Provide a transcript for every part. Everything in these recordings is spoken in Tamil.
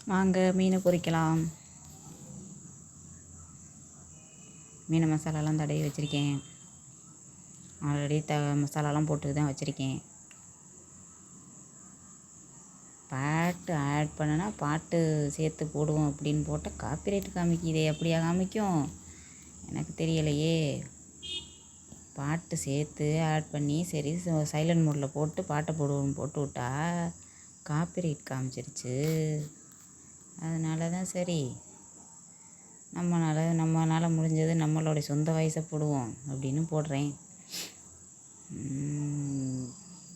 வாங்க மீன் பொரிக்கலாம். மீன் மசாலாலாம் தடவி வச்சுருக்கேன். ஆல்ரெடி மசாலாலாம் போட்டு தான் வச்சுருக்கேன். பாட்டு ஆட் பண்ணனா பாட்டு சேர்த்து போடுவோம் அப்படின்னு போட்டால் காப்பிரைட் காமிக்குதே. அப்படியா காமிக்கும்? எனக்கு தெரியலையே. பாட்டு சேர்த்து ஆட் பண்ணி சரி சைலண்ட் மோடில் போட்டு பாட்டை போடுவோம்னு போட்டு விட்டா காப்பிரைட் காமிச்சிருச்சு. அதனால தான் சரி நம்மளால் முடிஞ்சது நம்மளுடைய சொந்த வயசை போடுவோம் அப்படின்னு போடுறேன்.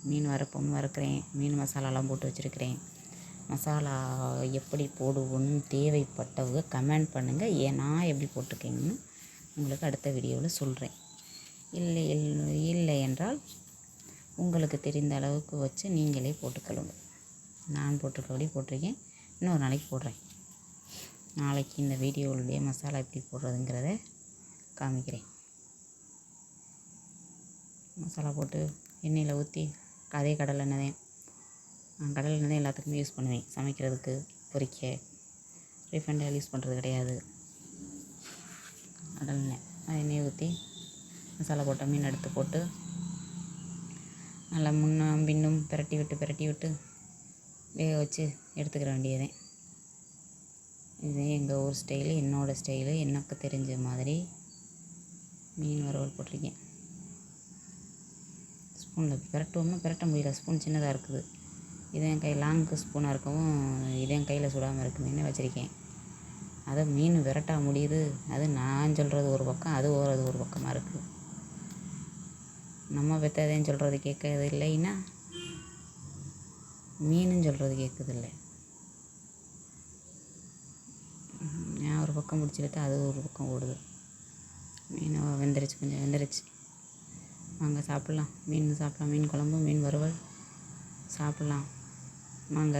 மீன் வறுக்கிறேன். மீன் மசாலாலாம் போட்டு வச்சுருக்கிறேன். மசாலா எப்படி போடுவோன்னு தேவைப்பட்டவங்க கமெண்ட் பண்ணுங்கள். நான் எப்படி போட்டிருக்கேன்னு உங்களுக்கு அடுத்த வீடியோவில் சொல்கிறேன். இல்லை என்றால் உங்களுக்கு தெரிந்த அளவுக்கு வச்சு நீங்களே போட்டுக்கொள்ளுங்க. நான் போட்டிருக்கபடி போட்டிருக்கேன். இன்னொரு நாளைக்கு போடுறேன். நாளைக்கு இந்த வீடியோவுடைய மசாலா எப்படி போடுறதுங்கிறத காமிக்கிறேன். மசாலா போட்டு எண்ணெயில் ஊற்றி அதே கடலெண்ணெய் தான். கடலெண்ணெய் எல்லாத்துக்குமே யூஸ் பண்ணுவேன். சமைக்கிறதுக்கு, பொரிக்க. ரீஃபைண்ட் ஆயில் யூஸ் பண்ணுறது கிடையாது. கடலெண்ணெய் அது எண்ணெயை ஊற்றி மசாலா போட்ட மீன் எடுத்து போட்டு நல்லா முன்னும் பின்னும் பிரட்டி விட்டு வேக வச்சு எடுத்துக்கிற வேண்டியதேன். இது எங்கள் ஊர் ஸ்டைலு, என்னோடய ஸ்டைலு, எனக்கு தெரிஞ்ச மாதிரி மீன் வறுவல் போட்டிருக்கேன். ஸ்பூனில் பிரட்டுவோம்னா பிரட்ட முடியல, ஸ்பூன் சின்னதாக இருக்குது. இது என் கை லாங்கு ஸ்பூனாக இருக்கவும் இது என் கையில் சுடாமல் இருக்குதுன்னு வச்சுருக்கேன். அதை மீன் விரட்ட முடியுது. அது நான் சொல்கிறது ஒரு பக்கம், அது ஒரு பக்கமாக இருக்குது. நம்ம பெற்றதையும் சொல்கிறது கேட்கறது இல்லைன்னா மீனும் சொல்கிறது கேட்குதில்லை. நான் ஒரு பக்கம் பிடிச்சி விட்டு அது ஒரு பக்கம் ஓடுது. மீன் வெந்துருச்சு, கொஞ்சம் வெந்துருச்சு. வாங்க சாப்பிட்லாம். மீன் சாப்பிட்லாம். மீன் குழம்பு, மீன் வறுவல் சாப்பிட்லாம் வாங்க.